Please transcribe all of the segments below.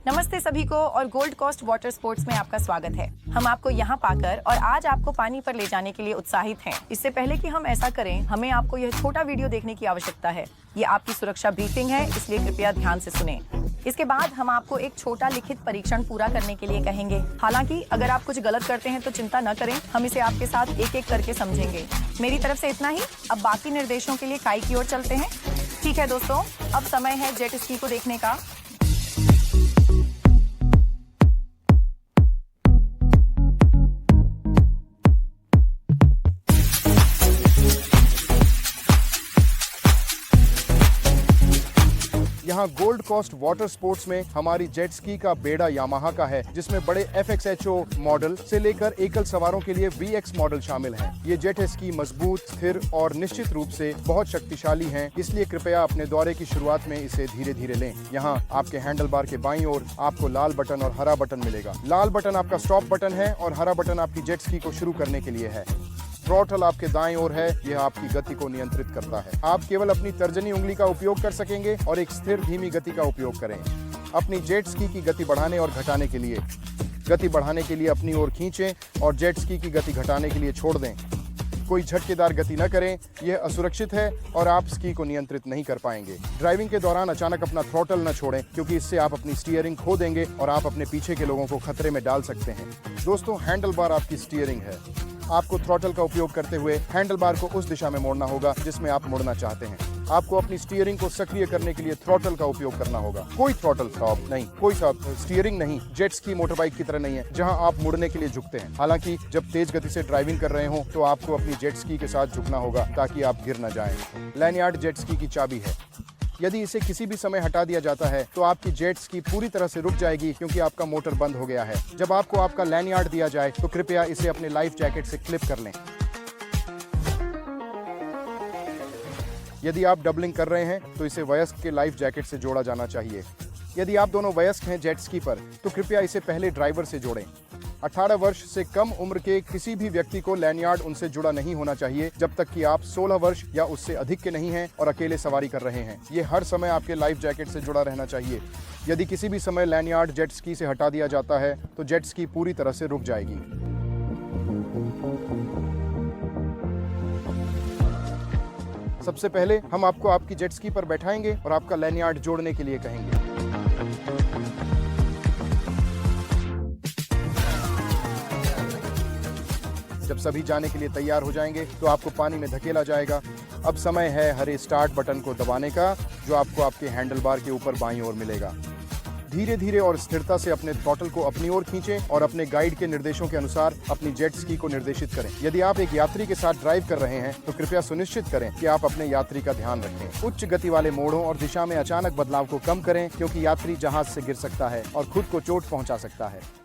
नमस्ते सभी को और गोल्ड कोस्ट वाटर स्पोर्ट्स में आपका स्वागत है। हम आपको यहाँ पाकर और आज आपको पानी पर ले जाने के लिए उत्साहित हैं। इससे पहले कि हम ऐसा करें, हमें आपको यह छोटा वीडियो देखने की आवश्यकता है। ये आपकी सुरक्षा ब्रीफिंग है, इसलिए कृपया ध्यान से सुनें। इसके बाद हम आपको एक छोटा लिखित परीक्षण पूरा करने के लिए कहेंगे। हालांकि अगर आप कुछ गलत करते हैं तो चिंता न करें, हम इसे आपके साथ एक एक करके समझेंगे। मेरी तरफ से इतना ही। अब बाकी निर्देशों के लिए काई की ओर चलते हैं। ठीक है दोस्तों, अब समय है जेट स्की को देखने का। यहाँ गोल्ड कोस्ट वाटर स्पोर्ट्स में हमारी जेट स्की का बेड़ा यामाहा का है, जिसमें बड़े FXHO मॉडल से लेकर एकल सवारों के लिए VX मॉडल शामिल हैं। ये जेट स्की मजबूत, स्थिर और निश्चित रूप से बहुत शक्तिशाली हैं, इसलिए कृपया अपने दौरे की शुरुआत में इसे धीरे धीरे लें। यहाँ आपके हैंडल बार के बाईं ओर आपको लाल बटन और हरा बटन मिलेगा। लाल बटन आपका स्टॉप बटन है और हरा बटन आपकी जेट स्की को शुरू करने के लिए है। थ्रॉटल आपके दाएं ओर है, यह आपकी गति को नियंत्रित करता है। आप केवल अपनी तर्जनी उंगली का उपयोग कर सकेंगे और एक स्थिर धीमी गति का उपयोग करें। अपनी जेट स्की की गति बढ़ाने और घटाने के लिए अपनी ओर खींचें और जेट स्की की गति घटाने के लिए छोड़ दें। कोई झटकेदार गति न करें, यह असुरक्षित है और आप स्की को नियंत्रित नहीं कर पाएंगे। ड्राइविंग के दौरान अचानक अपना थ्रॉटल न छोड़ें, क्योंकि इससे आप अपनी स्टीयरिंग खो देंगे और आप अपने पीछे के लोगों को खतरे में डाल सकते हैं। दोस्तों, हैंडल बार आपकी स्टीयरिंग है। आपको थ्रॉटल का उपयोग करते हुए हैंडल बार को उस दिशा में मोड़ना होगा जिसमें आप मुड़ना चाहते हैं। आपको अपनी स्टीयरिंग को सक्रिय करने के लिए थ्रॉटल का उपयोग करना होगा। कोई थ्रॉटल स्टॉप नहीं, कोई स्टीयरिंग नहीं। जेट स्की मोटरबाइक की तरह नहीं है, जहां आप मुड़ने के लिए झुकते हैं। हालांकि जब तेज गति से ड्राइविंग कर रहे हो तो आपको अपनी जेट स्की के साथ झुकना होगा ताकि आप गिर न जाएं। लैनियार्ड जेट स्की की चाबी है। यदि इसे किसी भी समय हटा दिया जाता है तो आपकी जेट स्की पूरी तरह से रुक जाएगी, क्योंकि आपका मोटर बंद हो गया है। जब आपको आपका लैनियार्ड दिया जाए तो कृपया इसे अपने लाइफ जैकेट से क्लिप कर लें। यदि आप डबलिंग कर रहे हैं तो इसे वयस्क के लाइफ जैकेट से जोड़ा जाना चाहिए। यदि आप दोनों वयस्क हैं जेट स्की पर, तो कृपया इसे पहले ड्राइवर से जोड़ें। 18 वर्ष से कम उम्र के किसी भी व्यक्ति को लैनियार्ड उनसे जुड़ा नहीं होना चाहिए जब तक कि आप 16 वर्ष या उससे अधिक के नहीं हैं और अकेले सवारी कर रहे हैं। ये हर समय आपके लाइफ जैकेट से जुड़ा रहना चाहिए। यदि किसी भी समय लैनियार्ड जेट स्की से हटा दिया जाता है तो जेट स्की पूरी तरह से रुक जाएगी। सबसे पहले हम आपको आपकी जेट स्की पर बैठाएंगे और आपका लैनियार्ड जोड़ने के लिए कहेंगे। जब सभी जाने के लिए तैयार हो जाएंगे तो आपको पानी में धकेला जाएगा। अब समय है हरे स्टार्ट बटन को दबाने का, जो आपको आपके हैंडल बार के ऊपर बाईं ओर मिलेगा। धीरे धीरे और स्थिरता से अपने थ्रॉटल को अपनी ओर खींचें और अपने गाइड के निर्देशों के अनुसार अपनी जेट स्की को निर्देशित करें। यदि आप एक यात्री के साथ ड्राइव कर रहे हैं तो कृपया सुनिश्चित करें कि आप अपने यात्री का ध्यान रखें। उच्च गति वाले मोड़ों और दिशा में अचानक बदलाव को कम करें, क्योंकि यात्री जहाज से गिर सकता है और खुद को चोट पहुंचा सकता है।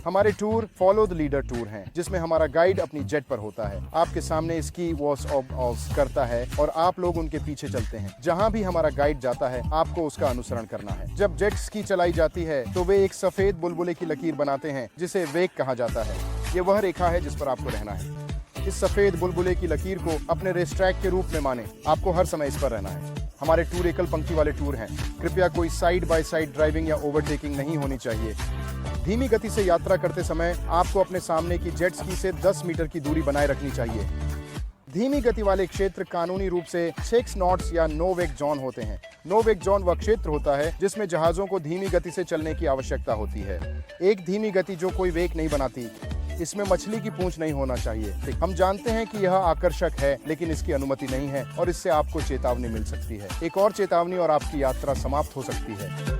हमारे tour follow the leader tour हैं, जिसमें हमारा गाइड अपनी जेट पर होता है, आपके सामने स्की वॉश ऑफ करता है और आप लोग उनके पीछे चलते हैं। जहां भी हमारा गाइड जाता है आपको उसका अनुसरण करना है। जब जेट स्की चलाई जाती है तो वे एक सफेद बुलबुले की लकीर बनाते हैं, जिसे वेग कहा जाता है। ये वह रेखा है जिस पर आपको रहना है। इस सफेद बुलबुले की लकीर को अपने रेस ट्रैक के रूप में माने। आपको हर समय इस पर रहना है। हमारे टूर एकल पंक्ति वाले टूर हैं। कृपया कोई साइड बाय साइड ड्राइविंग या ओवरटेकिंग नहीं होनी चाहिए। धीमी गति से यात्रा करते समय आपको अपने सामने की जेट स्की से 10 मीटर की दूरी बनाए रखनी चाहिए। धीमी गति वाले क्षेत्र कानूनी रूप से 6 नॉट्स या नो वेग जोन होते हैं। नो वेग जोन वह क्षेत्र होता है जिसमें जहाजों को धीमी गति से चलने की आवश्यकता होती है। एक धीमी गति जो कोई वेग नहीं बनाती। इसमें मछली की पूंछ नहीं होना चाहिए। हम जानते हैं कि यह आकर्षक है, लेकिन इसकी अनुमति नहीं है और इससे आपको चेतावनी मिल सकती है। एक और चेतावनी और आपकी यात्रा समाप्त हो सकती है।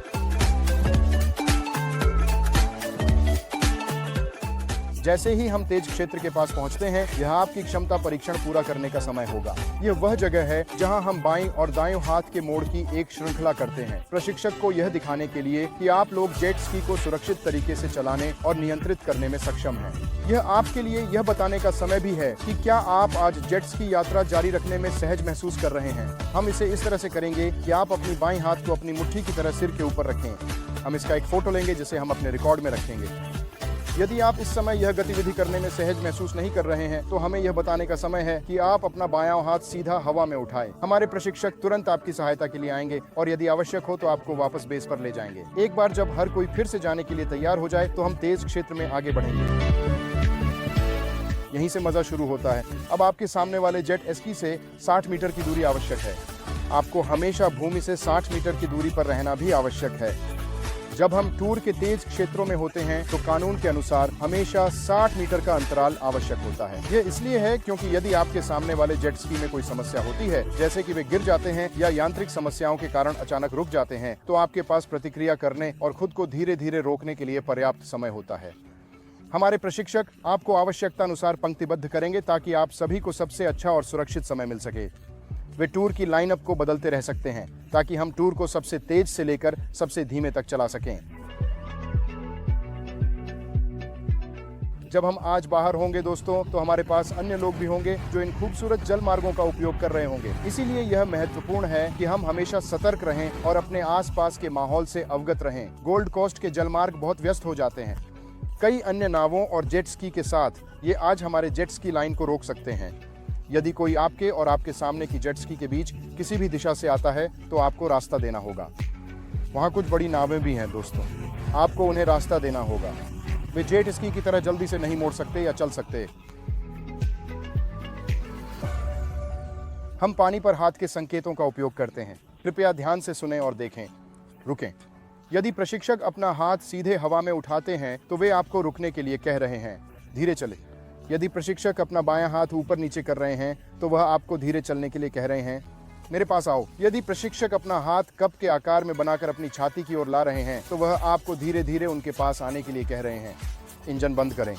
जैसे ही हम तेज क्षेत्र के पास पहुंचते हैं, यह आपकी क्षमता परीक्षण पूरा करने का समय होगा। यह वह जगह है जहां हम बाईं और दाएं हाथ के मोड़ की एक श्रृंखला करते हैं, प्रशिक्षक को यह दिखाने के लिए कि आप लोग जेट स्की को सुरक्षित तरीके से चलाने और नियंत्रित करने में सक्षम हैं। यह आपके लिए यह बताने का समय भी है कि क्या आप आज जेट स्की यात्रा जारी रखने में सहज महसूस कर रहे हैं। हम इसे इस तरह से करेंगे कि आप अपनी बाईं हाथ को अपनी मुट्ठी की तरह सिर के ऊपर रखें। हम इसका एक फोटो लेंगे जिसे हम अपने रिकॉर्ड में रखेंगे। यदि आप इस समय यह गतिविधि करने में सहज महसूस नहीं कर रहे हैं तो हमें यह बताने का समय है कि आप अपना बायां हाथ सीधा हवा में उठाएं। हमारे प्रशिक्षक तुरंत आपकी सहायता के लिए आएंगे और यदि आवश्यक हो तो आपको वापस बेस पर ले जाएंगे। एक बार जब हर कोई फिर से जाने के लिए तैयार हो जाए तो हम तेज क्षेत्र में आगे बढ़ेंगे। यहीं से मजा शुरू होता है। अब आपके सामने वाले जेट स्की से 60 मीटर की दूरी आवश्यक है। आपको हमेशा भूमि से 60 मीटर की दूरी पर रहना भी आवश्यक है। जब हम टूर के तेज क्षेत्रों में होते हैं तो कानून के अनुसार हमेशा 60 मीटर का अंतराल आवश्यक होता है। यह इसलिए है क्योंकि यदि आपके सामने वाले जेट स्की में कोई समस्या होती है, जैसे कि वे गिर जाते हैं या यांत्रिक समस्याओं के कारण अचानक रुक जाते हैं, तो आपके पास प्रतिक्रिया करने और खुद को धीरे धीरे रोकने के लिए पर्याप्त समय होता है। हमारे प्रशिक्षक आपको आवश्यकता अनुसार पंक्तिबद्ध करेंगे ताकि आप सभी को सबसे अच्छा और सुरक्षित समय मिल सके। वे टूर की लाइनअप को बदलते रह सकते हैं ताकि हम टूर को सबसे तेज से लेकर सबसे धीमे तक चला सकें। जब हम आज बाहर होंगे दोस्तों, तो हमारे पास अन्य लोग भी होंगे जो इन खूबसूरत जल मार्गों का उपयोग कर रहे होंगे। इसीलिए यह महत्वपूर्ण है कि हम हमेशा सतर्क रहें और अपने आसपास के माहौल से अवगत रहें। गोल्ड कोस्ट के जलमार्ग बहुत व्यस्त हो जाते हैं। कई अन्य नावों और जेट स्की के साथ ये आज हमारे जेट स्की लाइन को रोक सकते हैं। यदि कोई आपके और आपके सामने की जेट स्की के बीच किसी भी दिशा से आता है तो आपको रास्ता देना होगा। वहाँ कुछ बड़ी नावें भी हैं दोस्तों, आपको उन्हें रास्ता देना होगा। वे जेट स्की की तरह जल्दी से नहीं मोड़ सकते या चल सकते। हम पानी पर हाथ के संकेतों का उपयोग करते हैं। कृपया ध्यान से सुनें और देखें। रुकें। यदि प्रशिक्षक अपना हाथ सीधे हवा में उठाते हैं तो वे आपको रुकने के लिए कह रहे हैं, धीरे चलें। यदि प्रशिक्षक अपना बायां हाथ ऊपर नीचे कर रहे हैं तो वह आपको धीरे चलने के लिए कह रहे हैं, मेरे पास आओ। यदि प्रशिक्षक अपना हाथ कप के आकार में बनाकर अपनी छाती की ओर ला रहे हैं तो वह आपको धीरे धीरे उनके पास आने के लिए कह रहे हैं, इंजन बंद करें।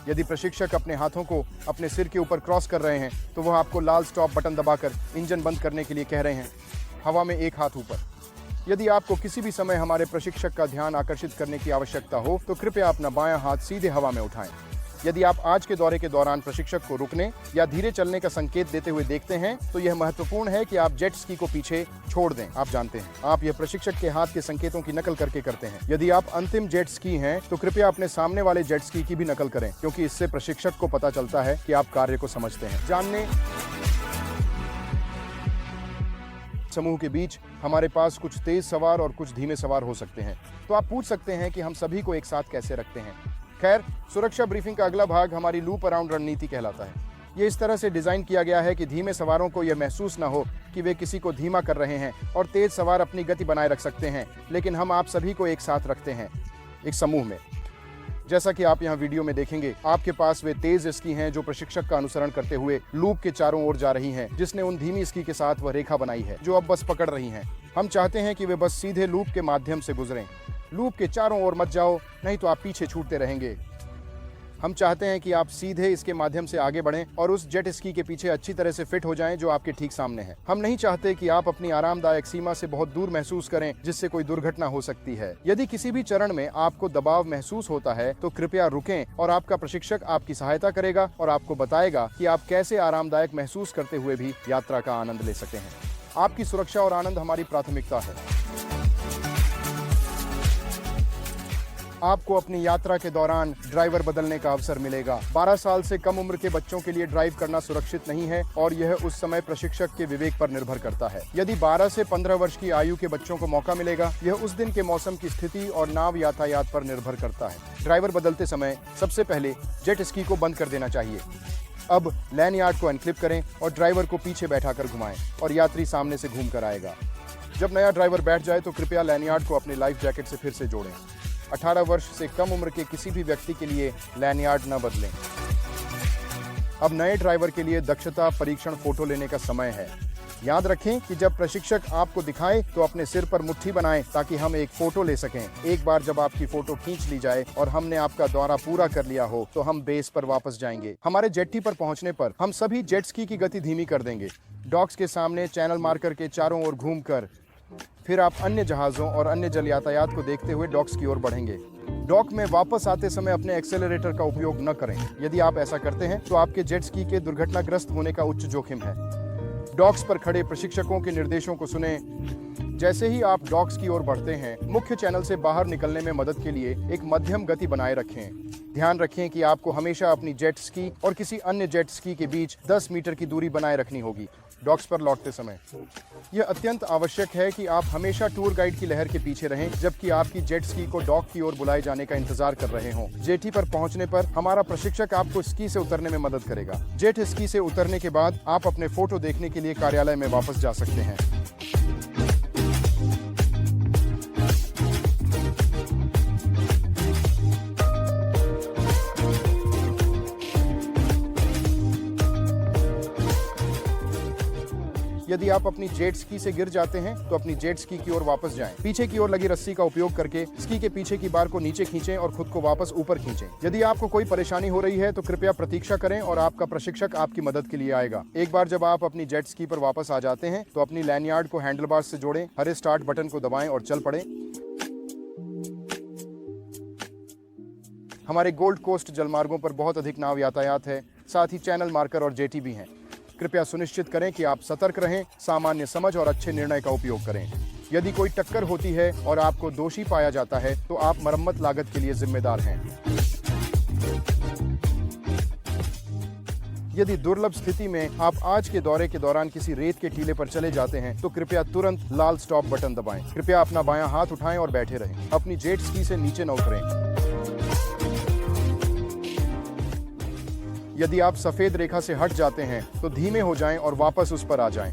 यदि प्रशिक्षक अपने हाथों को अपने सिर के ऊपर क्रॉस कर रहे हैं तो वह आपको लाल स्टॉप बटन दबाकर इंजन बंद करने के लिए कह रहे हैं, हवा में एक हाथ ऊपर। यदि आपको किसी भी समय हमारे प्रशिक्षक का ध्यान आकर्षित करने की आवश्यकता हो तो कृपया अपना बायां हाथ सीधे हवा में उठाएं। यदि आप आज के दौरे के दौरान प्रशिक्षक को रुकने या धीरे चलने का संकेत देते हुए देखते हैं तो यह महत्वपूर्ण है कि आप जेट स्की को पीछे छोड़ दें। आप जानते हैं, आप यह प्रशिक्षक के हाथ के संकेतों की नकल करके करते हैं। यदि आप अंतिम जेट स्की हैं तो कृपया अपने सामने वाले जेट स्की की भी नकल करें, क्योंकि इससे प्रशिक्षक को पता चलता है कि आप कार्य को समझते हैं। जानने समूह के बीच हमारे पास कुछ तेज सवार और कुछ धीमे सवार हो सकते हैं। तो आप पूछ सकते हैं कि हम सभी को एक साथ कैसे रखते हैं। खैर, सुरक्षा ब्रीफिंग का अगला भाग हमारी लूप अराउंड रणनीति कहलाता है। ये इस तरह से डिजाइन किया गया है कि धीमे सवारों को यह महसूस न हो कि वे किसी को धीमा कर रहे हैं और तेज सवार अपनी गति बनाए रख सकते हैं, लेकिन हम आप सभी को एक साथ रखते हैं, एक समूह में। जैसा कि आप यहाँ वीडियो में देखेंगे, आपके पास वे तेज स्की हैं जो प्रशिक्षक का अनुसरण करते हुए लूप के चारों ओर जा रही हैं, जिसने उन धीमी स्की के साथ वह रेखा बनाई है जो अब बस पकड़ रही हैं। हम चाहते हैं कि वे बस सीधे लूप के माध्यम से गुजरें। लूप के चारों ओर मत जाओ, नहीं तो आप पीछे छूटते रहेंगे। हम चाहते हैं कि आप सीधे इसके माध्यम से आगे बढ़ें और उस जेट स्की के पीछे अच्छी तरह से फिट हो जाएं जो आपके ठीक सामने है। हम नहीं चाहते कि आप अपनी आरामदायक सीमा से बहुत दूर महसूस करें जिससे कोई दुर्घटना हो सकती है। यदि किसी भी चरण में आपको दबाव महसूस होता है तो कृपया रुकें और आपका प्रशिक्षक आपकी सहायता करेगा और आपको बताएगा कि आप कैसे आरामदायक महसूस करते हुए भी यात्रा का आनंद ले सकते हैं। आपकी सुरक्षा और आनंद हमारी प्राथमिकता है। आपको अपनी यात्रा के दौरान ड्राइवर बदलने का अवसर मिलेगा। 12 साल से कम उम्र के बच्चों के लिए ड्राइव करना सुरक्षित नहीं है और यह उस समय प्रशिक्षक के विवेक पर निर्भर करता है। यदि 12 से 15 वर्ष की आयु के बच्चों को मौका मिलेगा, यह उस दिन के मौसम की स्थिति और नाव यातायात पर निर्भर करता है। ड्राइवर बदलते समय सबसे पहले जेट स्की को बंद कर देना चाहिए। अब लैंडयार्ड को अनक्लिप करें और ड्राइवर को पीछे बैठाकर घुमाएं और यात्री सामने से घूम कर आएगा। जब नया ड्राइवर बैठ जाए तो कृपया लैंडयार्ड को अपने लाइफ जैकेट से फिर से जोड़ें। 18 वर्ष से कम उम्र के किसी भी व्यक्ति के लिए लैंडयार्ड न बदलें। अब नए ड्राइवर के लिए दक्षता परीक्षण फोटो लेने का समय है। याद रखें कि जब प्रशिक्षक आपको दिखाए तो अपने सिर पर मुट्ठी बनाएं ताकि हम एक फोटो ले सकें। एक बार जब आपकी फोटो खींच ली जाए और हमने आपका दौरा पूरा कर लिया हो तो हम बेस पर वापस जाएंगे। हमारे जेट्टी पर पहुंचने पर हम सभी जेट स्की की गति धीमी कर देंगे। डॉक्स के सामने चैनल मार्कर के चारों ओर घूमकर फिर आप अन्य जहाज़ों और अन्य जल यातायात को देखते हुए डॉक्स की ओर बढ़ेंगे। डॉक में वापस आते समय अपने एक्सेलरेटर का उपयोग न करें। यदि आप ऐसा करते हैं तो आपके जेट स्की के दुर्घटनाग्रस्त होने का उच्च जोखिम है। डॉक्स पर खड़े प्रशिक्षकों के निर्देशों को सुनें। जैसे ही आप डॉक्स की ओर बढ़ते हैं, मुख्य चैनल से बाहर निकलने में मदद के लिए एक मध्यम गति बनाए रखें। ध्यान रखें कि आपको हमेशा अपनी जेट स्की और किसी अन्य जेट स्की के बीच 10 मीटर की दूरी बनाए रखनी होगी डॉक्स पर लौटते समय। यह अत्यंत आवश्यक है कि आप हमेशा टूर गाइड की लहर के पीछे रहें जबकि आपकी जेट स्की को डॉक की ओर बुलाए जाने का इंतजार कर रहे हों। जेटी पर पहुंचने पर हमारा प्रशिक्षक आपको स्की से उतरने में मदद करेगा। जेट स्की से उतरने के बाद आप अपने फोटो देखने के लिए कार्यालय में वापस जा सकते हैं। यदि आप अपनी जेट स्की से गिर जाते हैं तो अपनी जेट स्की की ओर वापस जाएं। पीछे की ओर लगी रस्सी का उपयोग करके स्की के पीछे की बार को नीचे खींचें और खुद को वापस ऊपर खींचें। यदि आपको कोई परेशानी हो रही है तो कृपया प्रतीक्षा करें और आपका प्रशिक्षक आपकी मदद के लिए आएगा। एक बार जब आप अपनी जेट स्की पर वापस आ जाते हैं तो अपनी लैंडयार्ड को हैंडल बार से जोड़ें, हरे स्टार्ट बटन को दबाएं और चल पड़ें। हमारे गोल्ड कोस्ट जलमार्गों पर बहुत अधिक नाव यातायात है, साथ ही चैनल मार्कर और जेटी भी हैं। कृपया सुनिश्चित करें कि आप सतर्क रहें, सामान्य समझ और अच्छे निर्णय का उपयोग करें। यदि कोई टक्कर होती है और आपको दोषी पाया जाता है तो आप मरम्मत लागत के लिए जिम्मेदार हैं। यदि दुर्लभ स्थिति में आप आज के दौरे के दौरान किसी रेत के टीले पर चले जाते हैं तो कृपया तुरंत लाल स्टॉप बटन दबाएं। कृपया अपना बायां हाथ उठाएं और बैठे रहें। अपनी जेट स्की से नीचे न उतरें। यदि आप सफेद रेखा से हट जाते हैं तो धीमे हो जाएं और वापस उस पर आ जाएं।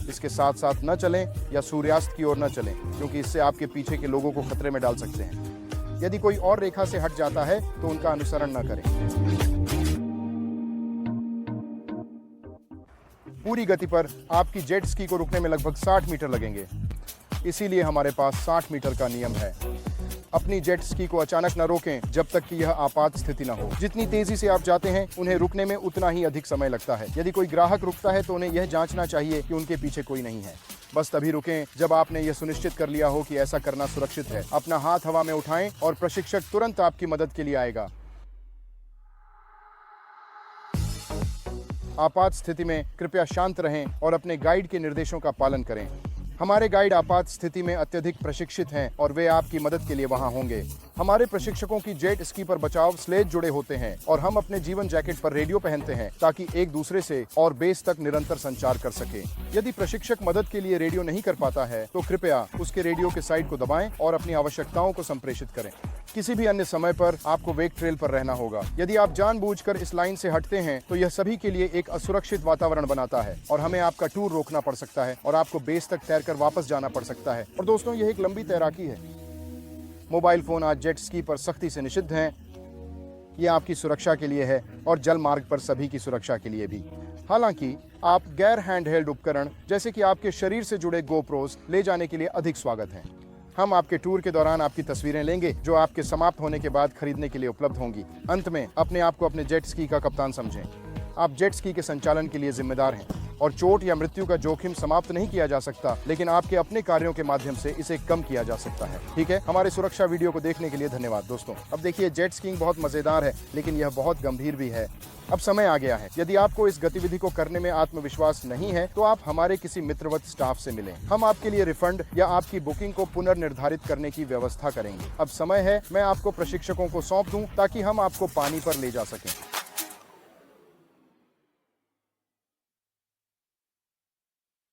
इसके साथ साथ न चलें या सूर्यास्त की ओर न चलें क्योंकि इससे आपके पीछे के लोगों को खतरे में डाल सकते हैं। यदि कोई और रेखा से हट जाता है तो उनका अनुसरण न करें। पूरी गति पर आपकी जेट स्की को रुकने में लगभग 60 मीटर लगेंगे, इसीलिए हमारे पास 60 मीटर का नियम है। अपनी जेट स्की को अचानक न रोकें जब तक कि यह आपात स्थिति न हो। जितनी तेजी से आप जाते हैं उन्हें रुकने में उतना ही अधिक समय लगता है। यदि कोई ग्राहक रुकता है तो उन्हें यह जांचना चाहिए कि उनके पीछे कोई नहीं है। बस तभी रुकें जब आपने यह सुनिश्चित कर लिया हो कि ऐसा करना सुरक्षित है। अपना हाथ हवा में उठाएं और प्रशिक्षक तुरंत आपकी मदद के लिए आएगा। आपात स्थिति में कृपया शांत रहें और अपने गाइड के निर्देशों का पालन करें। हमारे गाइड आपात स्थिति में अत्यधिक प्रशिक्षित हैं और वे आपकी मदद के लिए वहां होंगे। हमारे प्रशिक्षकों की जेट स्की पर बचाव स्लेज जुड़े होते हैं और हम अपने जीवन जैकेट पर रेडियो पहनते हैं ताकि एक दूसरे से और बेस तक निरंतर संचार कर सके। यदि प्रशिक्षक मदद के लिए रेडियो नहीं कर पाता है तो कृपया उसके रेडियो के साइड को दबाएं और अपनी आवश्यकताओं को संप्रेषित करें। किसी भी अन्य समय पर आपको वेक ट्रेल पर रहना होगा। यदि आप जानबूझकर इस लाइन से हटते हैं तो यह सभी के लिए एक असुरक्षित वातावरण बनाता है और हमें आपका टूर रोकना पड़ सकता है और आपको बेस तक तैरकर वापस जाना पड़ सकता है। और दोस्तों, यह एक लंबी तैराकी है। मोबाइल फोन आज जेट स्की पर सख्ती से निषिद्ध हैं। यह आपकी सुरक्षा के लिए है और जल मार्ग पर सभी की सुरक्षा के लिए भी। हालांकि आप गैर हैंडहेल्ड उपकरण जैसे कि आपके शरीर से जुड़े गोप्रोस ले जाने के लिए अधिक स्वागत हैं। हम आपके टूर के दौरान आपकी तस्वीरें लेंगे जो आपके समाप्त होने के बाद खरीदने के लिए उपलब्ध होंगी। अंत में अपने आप को अपने जेट स्की का कप्तान समझें। आप जेट स्की के संचालन के लिए जिम्मेदार हैं और चोट या मृत्यु का जोखिम समाप्त नहीं किया जा सकता, लेकिन आपके अपने कार्यों के माध्यम से इसे कम किया जा सकता है। ठीक है, हमारे सुरक्षा वीडियो को देखने के लिए धन्यवाद दोस्तों। अब देखिए, जेट स्कीइंग बहुत मजेदार है लेकिन यह बहुत गंभीर भी है। अब समय आ गया है। यदि आपको इस गतिविधि को करने में आत्मविश्वास नहीं है तो आप हमारे किसी मित्रवत स्टाफ से मिलें। हम आपके लिए रिफंड या आपकी बुकिंग को पुनर्निर्धारित करने की व्यवस्था करेंगे। अब समय है मैं आपको प्रशिक्षकों को सौंप दूं ताकि हम आपको पानी पर ले जा सकें।